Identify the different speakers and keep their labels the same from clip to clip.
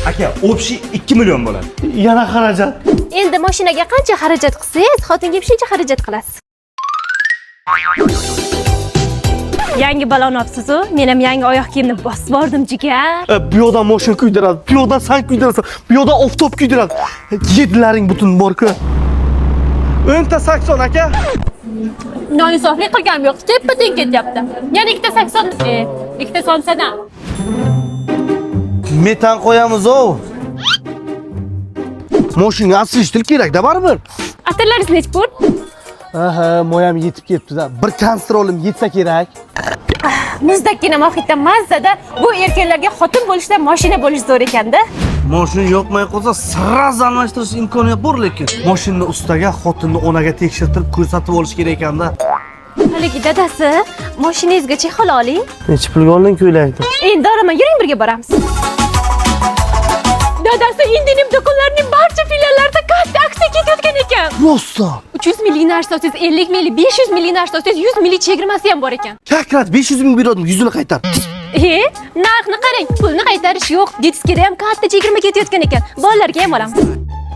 Speaker 1: Aka, общий 2 million bo'ladi.
Speaker 2: Yana xarajat.
Speaker 3: Endi mashinaga qancha xarajat qilsangiz, xotinga shuncha xarajat qilasiz. Yangi balon olibsiz-ku, men ham yangi oyoq kiyimni bosib bordim jigar.
Speaker 2: Bu yoqdan mashina kuydiradi, bu yoqdan sen kuydirasan, bu yoqdan oftob kuydiradi. Yedilaring butun bor-ku. O'nta sakson aka.
Speaker 3: Noinsoflik qilganim yo'q, teppa-teng ketyapti. Yana ikkita 80, ikkita somsadan.
Speaker 2: Metan qo'yamiz-ku. Mashina asishtil kerak-da baribir.
Speaker 3: Atirlaringiz nech pul?
Speaker 2: Aha, moyam yetib ketdi-da. Bir kontrolim yetsa kerak.
Speaker 3: Muzdakkina mohitda mazzada bu erkaklarga xotin bo'lishdan mashina bo'lish zo'r ekanda.
Speaker 2: Mashina yoqmay qolsa sразу almashtirish imkoniyati bor lekin. Mashinani ustaga, xotinni onaga tekshirtirib ko'rsatib olish kerak ekanda.
Speaker 3: Haligi dadasi, mashinangizga chexol oling.
Speaker 2: Necha pulga olding ko'ylakni?
Speaker 3: Endi oraman, yuring birga boramiz. Dadasi, Indinim do'konlarining barcha filiallarida katta aksiya ketayotgan ekan.
Speaker 2: Rosta.
Speaker 3: 300 ming narxsiz, 50 ming, 500 ming narxsiz, 100 ming chegirmasi ham bor ekan.
Speaker 2: Kakrat 500 ming berdim, 100 ni qaytar.
Speaker 3: Narxni qarang, pulni qaytarish yo'q. Detskada ham katta chegirma ketayotgan ekan. Bolalarga ham olamiz.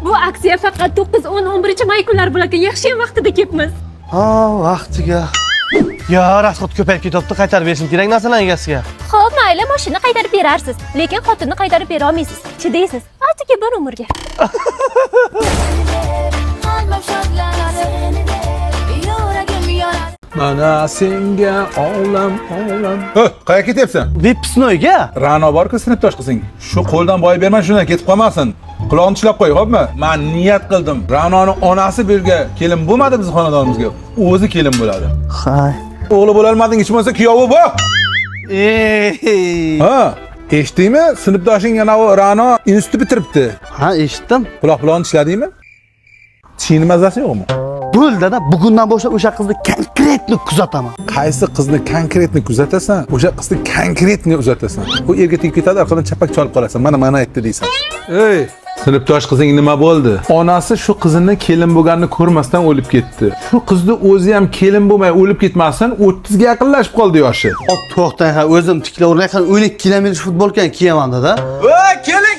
Speaker 3: Bu aksiya faqat 9, 10, 11 may kunlari bo'lar. Yaxshi ham vaqtida kelibmiz.
Speaker 2: Ha, vaqtiga. Ya, rasxot ko'payib ketyapti, qaytarib berishim kerak narsalar egasiga.
Speaker 3: Xo'p, mayli, mashina qaytarib berarsiz, lekin xotinni qaytarib bera olmaysiz. Chidaysiz. Atigi bir umrga.
Speaker 4: Mana senga olam. Qayerga ketyapsan?
Speaker 2: Vipsnoyga.
Speaker 4: Ra'no bor-ku sinfdosh qizing. Shu qo'ldan boy berma, shundan ketib qolmasin. Quloqni tishlab qo'y, xo'pmi? Men niyat qildim. Ra'noning onasi bu yerga kelin bo'lmadi biz xonadonimizga. O'zi kelin bo'ladi.
Speaker 2: Hay.
Speaker 4: O'g'li bo'la olmading, hech bo'lmasa kuyovi bor. Ha, eshitdingmi? Sinfdoshing yana Ra'no institut bitiribdi.
Speaker 2: Ha, eshitdim.
Speaker 4: Quloqni tishladingmi? Tishini mazasi yo'qmi?
Speaker 2: Bo'ldi-da, bugundan boshlab o'sha qizni konkretni kuzataman.
Speaker 4: Qaysi qizni konkretni kuzatasan, o'sha qizni konkretni uzatasan. U erga tegib ketadi, orqadan chapak chalib qolasan. Mana aytdi deysan. Ey, sinfdosh qizing nima bo'ldi? Onasi shu qizini kelin bo'lganini ko'rmasdan o'lib ketdi. Shu qizni o'zi ham kelin bo'lmay o'lib ketmasin, 30 ga yaqinlashib qoldi yoshi.
Speaker 2: To'xtang, ha, o'zim tiklavurgan 12 kilometr futbolkani kiyaman-da.
Speaker 1: Voy, keling.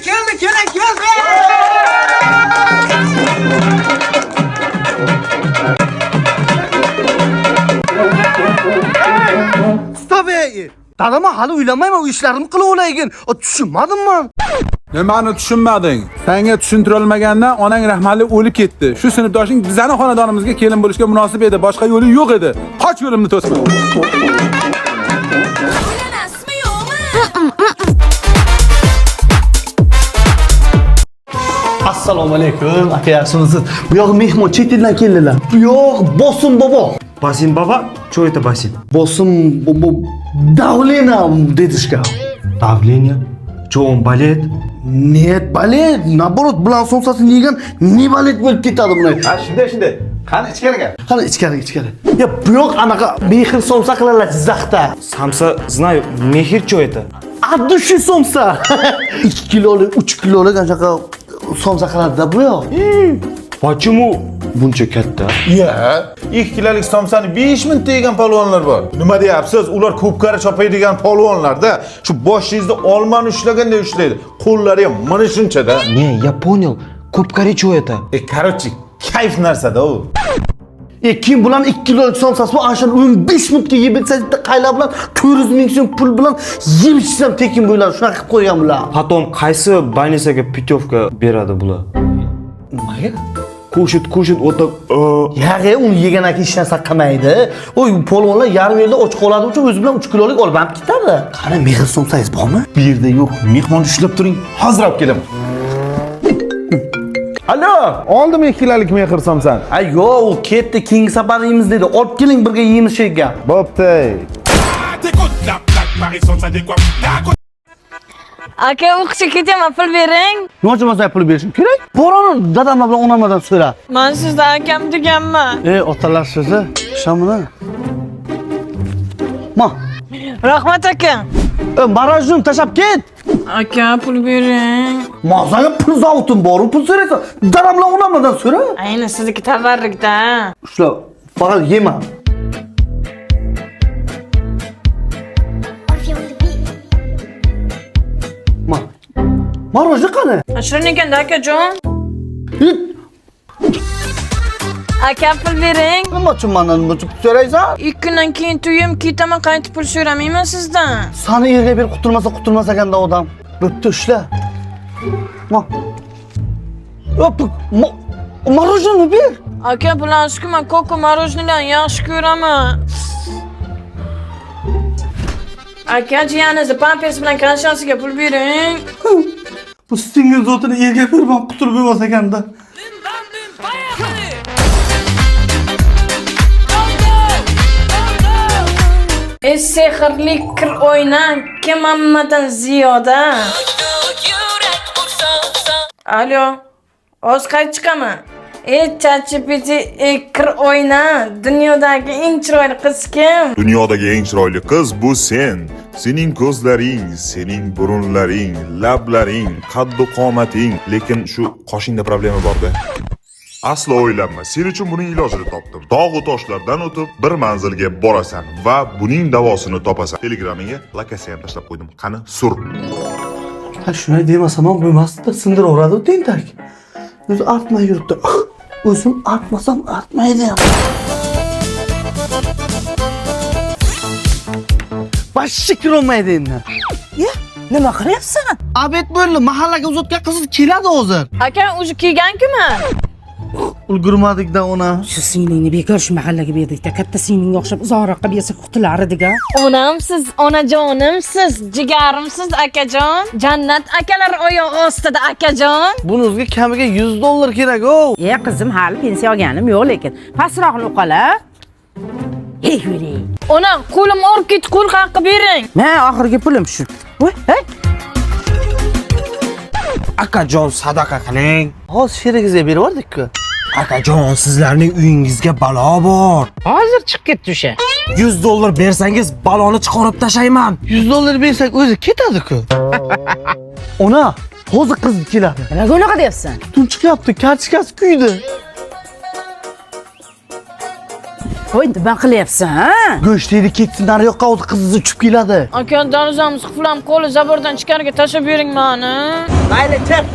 Speaker 2: Stop ey. Dadam hali uylanmayman, u ishlarimni qilib olaygan. Tushunmadimmi?
Speaker 4: Nimani tushunmading? Senga tushuntira olmagandan onang rahmatli o'lib ketdi. Shu sinfdoshing bizani xonadonimizga kelin bo'lishga munosib edi, boshqa yo'li yo'q edi. Qoch yo'limni to'sma.
Speaker 2: Assalomu alaykum. Aka, yaxshimisiz? Bu yoq mehmon chet eldan keldilar. Bu yoq Bosim bobo.
Speaker 1: Bosim baba, что это Bosim?
Speaker 2: Bosim bobo давление дедушка.
Speaker 1: Давление? Что он болеет?
Speaker 2: Нет, balet. Naborot bilan somsasini yegan ne balet bo'lib ketadi buni.
Speaker 1: Ha, shunday. Qani ichkariga?
Speaker 2: Qani ichkari. Ya, bu yoq anaqa mehr somsa qilalar Jizzaxda.
Speaker 1: Samsa, знаю, mehr что это?
Speaker 2: Addushi somsa. 2 kilolik, 3 kilolik anaqa somsa qiladi-da bu yoq.
Speaker 1: Почему buncha katta?
Speaker 5: Ya, 2 kilolik somsani 5 mingta yegan polvonlar bor. Nima deyapsiz? Ular ko'pkari chopaydigan polvonlarda shu boshingizda olmani ushlaganday ushlaydi. Qo'llari ham mana shuncha-da.
Speaker 1: Не, я понял. Ko'pkari что это?
Speaker 5: Короче, kayf narsa-da u.
Speaker 2: Kim bilan 2 kilolik somsasi bu ashar 15 minutga yeb etsa, qaylar bilan 400 ming so'm pul bilan yeb ichsam tekin bo'ladi. Shunaqa qilib qo'ygan bular.
Speaker 1: Потом qaysi больницаga putyovka beradi bular?
Speaker 2: Nimaga?
Speaker 1: Кушать вот так.
Speaker 2: Yag'i uni yegan aka hech narsa qilmaydi. Oy, polvonlar yarim yilda och qoladi uchun o'zi bilan 3 kilolik olib ketadi. Qani mehr somsangiz bormi?
Speaker 5: Bu yerda yo'q. Mehmon ushlab turing. Hozir olib kelaman.
Speaker 4: Alo, oldim 2 kilolik mehr somsan.
Speaker 2: Ay yo'q, u ketdi, keyingi safar yeymiz dedi. Olib keling birga yeymiz shega.
Speaker 4: Bo'pti.
Speaker 6: Aka, o'qishga ketaman, pul bering.
Speaker 2: Nima uchun pul berishim kerak? Boroni dadamlar bilan onamlardan so'ra.
Speaker 6: Men sizdan akam deganman.
Speaker 2: Otalar so'zi, shamini. Ma.
Speaker 6: Rahmat aka.
Speaker 2: Marajin tashab ket.
Speaker 6: Aka, pul bering.
Speaker 2: Mazanga pul zavutim bor, pul so'raysan. Dadam bilan onamlardan so'ra.
Speaker 6: Ayni sizniki tabarrukda.
Speaker 2: Ushla, faqat yema. Marojni qani?
Speaker 6: Shirin ekanda akajon. Aka pul bering.
Speaker 2: Nima uchun mendan nima uchun so'raysan?
Speaker 6: 2 kundan keyin to'yim, ketaman, qaytib pul so'ramayman sizdan.
Speaker 2: Sani yerga berib qutulmasa ekanda odam. Bo'pti, ishla. Marojni ber.
Speaker 6: Aka bilasizku, men koko marojnidan yaxshi ko'raman. Aka jiyanizni pampers bilan konshasiga pul bering.
Speaker 2: Bu singil zotini yerga berib qutulib bo'lmas ekanda.
Speaker 6: Sehrli kir o'ynan kim hammadan ziyoda. Alo. O'z qayt chiqaman. ChatGPT kir o'yna. Dunyodagi eng chiroyli qiz kim?
Speaker 7: Dunyodagi eng chiroyli qiz bu sen. Sening ko'zlaring, sening burunlaring, lablaring, qaddu qomating, lekin shu qoshingda problema bor-da. Aslo o'ylanma, sen uchun buning ilojini topdim. Tog' va toshlardan o'tib bir manzilga borasan va buning davosini topasan. Telegramingga lokatsiyani tashlab qo'ydim. Qani, sur.
Speaker 2: Ha, shunday demasam ham bo'lmasdi, sindiraveradi tentak. O'zi artmay yuribdi. O'zim artmasam artmaydi ham. Boshqa kirolmaydi endi.
Speaker 6: Nima qilyapsan?
Speaker 2: Abet bo'ldi, mahallaga uzatgan qiz keladi hozir.
Speaker 6: Aka, o'zi kelgan-kimi?
Speaker 2: Ulgurmadik-da ona.
Speaker 8: Shu singlingni bekor shu mahallaga berdik-da. Katta singlingga o'xshab uzoqroqqa bersa qutular edi-ga.
Speaker 6: Onamsiz, onajonimsiz, jigarimsiz akajon. Jannat akalar oyog'i ostida akajon.
Speaker 2: Buningizga kamiga $100 kerak-ku.
Speaker 8: Qizim, hali pensiya olganim yo'q, lekin pastroqni o'qala. Ey, yuri.
Speaker 6: Onam, qo'lim orib ketdi, qo'l haqqi bering.
Speaker 8: Men oxirgi pulim shu. Voy, hey.
Speaker 9: Akajon sadaqa qiling.
Speaker 2: Hozir sherigizga berib yubordik-ku.
Speaker 9: Akajon sizlarning uyingizga balo bor.
Speaker 8: Hozir chiqib ketdi o'sha.
Speaker 9: $100 bersangiz baloni chiqarib tashlayman.
Speaker 2: $100 bersak o'zi ketadi-ku. Ona, hozir qiz keladi.
Speaker 8: Nimaga unaqa deyapsan?
Speaker 2: Tutun chiqyapti, kartochkasi kuydi.
Speaker 8: Voy, nima qilyapsan, ha?
Speaker 2: Go'shtni ketsin, nari yoqqa o'zi qiz uchib keladi.
Speaker 6: Aka, darvozamiz quflam, qo'li zabordan chiqarga tashlab bering meni.
Speaker 2: Mayli, chiq.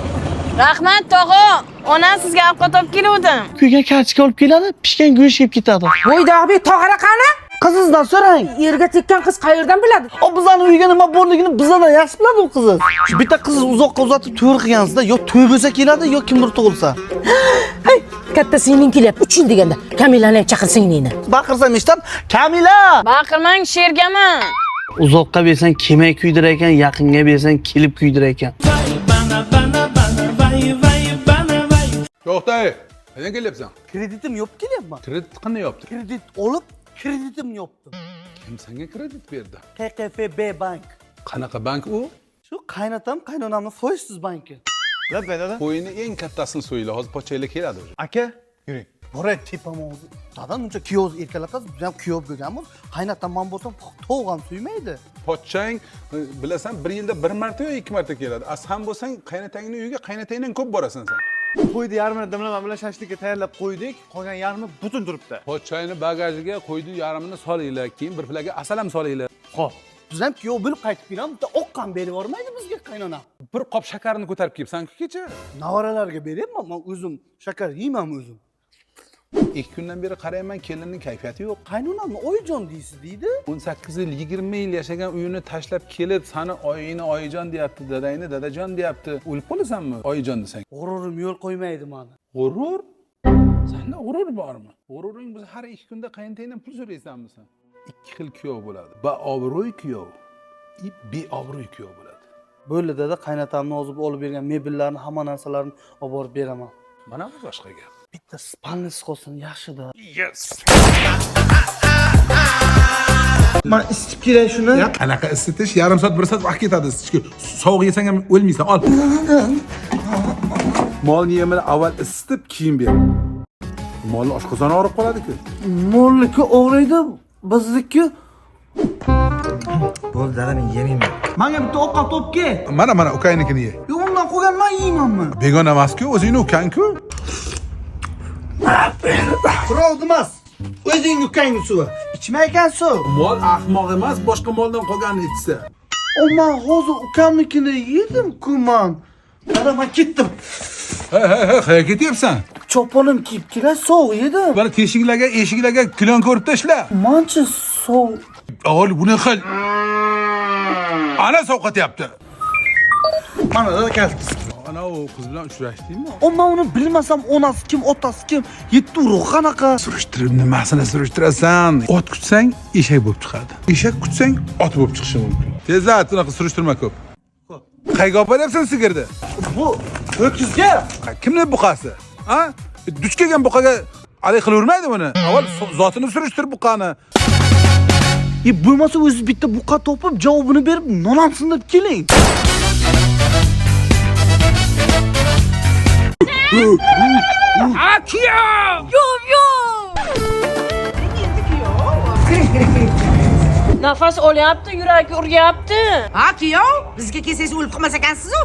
Speaker 6: Rahmat, tog'a. Onam sizga ovqat olib keluvdim.
Speaker 2: Kuygan kartochka olib keladi, pishgan go'sht yeb ketadi.
Speaker 8: Voy, Dog'bek, tog'ara qani?
Speaker 2: Qizingizdan so'rang.
Speaker 8: Yerga tekkan qiz qayerdan biladi?
Speaker 2: O bizlarning uyga nima borligini bizlardan yaxshi biladi u qiz. Shu bitta qizni uzoqqa uzatib to'y qilgansizda, yo to'y bo'lsa keladi, yo kimdir tug'ilsa.
Speaker 8: Hey, katta singling kelyapti. 3 yil deganda. Kamilani ham chaqir singlingni.
Speaker 2: Baqirsam eshitib, Kamila!
Speaker 6: Baqirmang, shergaman.
Speaker 2: Uzoqqa bersang kelmay kuydirar ekan, yaqinga bersang kelib kuydirar ekan.
Speaker 4: To'xtay. Nega kelyapsan?
Speaker 2: Kreditim yo'q kelyapman.
Speaker 4: Kredit qanday yopdi?
Speaker 2: Kredit olib, kreditim yopdim.
Speaker 4: Kim senga kredit berdi?
Speaker 2: KKFB bank.
Speaker 4: Qanaqa bank u?
Speaker 2: Shu qaynatam, qaynonamning foizsiz banki.
Speaker 4: Qo'yini eng kattasini so'yla, hozir pochaylar keladi o'sha.
Speaker 2: Aka, yuring. Boray tepam o'zi. Dadam uncha kiyoz erkalatadi, biz ham kiyov bo'lganmiz. Qaynatam men bo'lsam to'g'ri ham suymaydi.
Speaker 4: Pochchang bilasan 1 yilda 1 marta yo 2 marta keladi. Sen bo'lsang qaynotangning uyiga qaynotangdan ko'p borasan sen.
Speaker 10: Qo'yni yarmini dimlama bilan shashlikka tayyorlab qo'ydik. Qolgan yarmi butun turibdi.
Speaker 4: Pochchayni bagajiga qo'ydi, yarmini solinglar, keyin bir plaga asal ham solinglar.
Speaker 2: Xo'p, biz ham kiyov bo'lib qaytib kelamiz, bitta oqqan berib yubormaydi bizga qaynona.
Speaker 4: Bir qop shakarni ko'tarib kelibsan-ku kecha.
Speaker 2: Navaralarga beryapman, men o'zim shakar yeyman o'zim.
Speaker 4: 2 kundan beri qarayman, kelinning kayfiyati yo'q.
Speaker 2: Qaynonamni oyijon deysiz deydi.
Speaker 4: 18 yil, 20 yil yashagan uyini tashlab kelib, seni oyingni oyijon deyapti, dadangni dadajon deyapti. O'lib qolasanmi oyijon desang?
Speaker 2: G'ururim yo'l qo'ymaydi meni.
Speaker 4: G'urur? Senda g'urur bormi? G'ururing biz har 2 kunda qaynotangdan pul so'raysanmi sen? 2 xil kuyov bo'ladi. Baobro'y kuyov, beobro'y kuyov bo'ladi.
Speaker 2: Bo'ldi dada, qaynatamni o'zib olib bergan mebellarni, hamma narsalarni olib borib beraman.
Speaker 4: Mana bu boshqa gap.
Speaker 2: Bitta spalnis qolsin, yaxshi-da.
Speaker 4: Yes.
Speaker 2: Men isitib kelay shuni.
Speaker 4: Qanaqa isitish? Yarim soat, 1 soat vaqt ketadi isitishga. Sovuq yesang ham o'lmaysan. Ol. Molni yemini avval isitib, keyin ber. Molni oshqozoni og'rib qoladi-ku.
Speaker 2: Molliki og'riydi, bizniki.
Speaker 9: Bo'ldi, dada men yemayman.
Speaker 2: Menga bitta ovqat olib kel.
Speaker 4: Mana ukangnikini ye.
Speaker 2: Yo'q, undan qolgan men yeymanmi?
Speaker 4: Begona emas-ku, o'zingning ukang-ku.
Speaker 2: Birovni emas. O'zingning ukangning suvi. Ichmaykan suv.
Speaker 4: Mol ahmoq emas, boshqa moldan qolganini ichsa.
Speaker 2: Men hozir ukamnikini yedim-ku men. Dada men ketdim.
Speaker 4: Hey, qayerga ketyapsan?
Speaker 2: Choponim kiyib kelay, sovuq edi.
Speaker 4: Bana eshiklarga klon ko'rib tashla.
Speaker 2: Mancha sovuq.
Speaker 4: Avval buni qil. Ana sovqatyapti.
Speaker 2: Mana dada kaltis.
Speaker 4: Ana o qiz bilan uchrashdingmi?
Speaker 2: Men uni bilmasam, onasi kim, otasi kim, yetti urug' qanaqa.
Speaker 4: Surishtirib nimasini surishtirasan? Ot kutsang eshak bo'lib chiqadi. Eshak kutsang ot bo'lib chiqishi mumkin. Tezlat, unaqa surishtirma ko'p. Qayga olib boryapsan sigirni?
Speaker 2: Bu ho'kizga.
Speaker 4: Kimni buqasi? Ha? Duch kelgan buqaga alay qilavermaydi buni. Avval zotini surishtir buqani.
Speaker 2: Bo'lmasa o'zingiz bitta buqa topib, javobini berib, nonamsin deb keling.
Speaker 6: Nafas olyapti, yuragi uryapti.
Speaker 8: Ha, kuyov, bizga kelsangiz o'lib qolmas ekansiz-ku.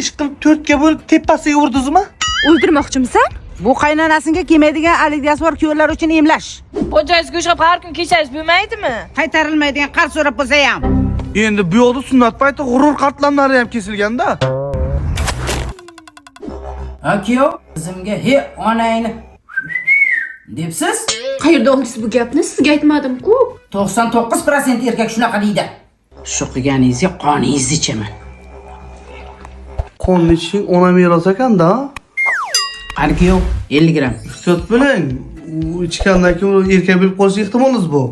Speaker 2: Ish qilib 4 ga bo'lib tepasiga urdingizmi?
Speaker 3: O'ldirmoqchimisan?
Speaker 8: Bu qaynonasiga kelmaydigan aligasvor kuyovlar uchun emlash.
Speaker 6: Po'jangiz go'shab har kun kiysangiz bo'lmaydimi?
Speaker 8: Qaytarilmaydigan qarz so'rab bo'lsa ham.
Speaker 2: Endi bu yoqda sunnat payti g'urur qatlamlari ham kesilganda.
Speaker 8: Ha, kuyov, qizimga he onangni debsiz?
Speaker 3: Qayerda oldingiz bu gapni? Sizga aytmadim-ku.
Speaker 8: 99% erkak shunaqa deydi. Shu qilganingizga qoningizni ichaman.
Speaker 2: Qonni iching ona meros ekanda.
Speaker 8: Qani kuyov, 50 gram.
Speaker 2: Ehtiyot bo'ling. U ichgandan keyin erkak bo'lib qolish ehtimolimiz bor.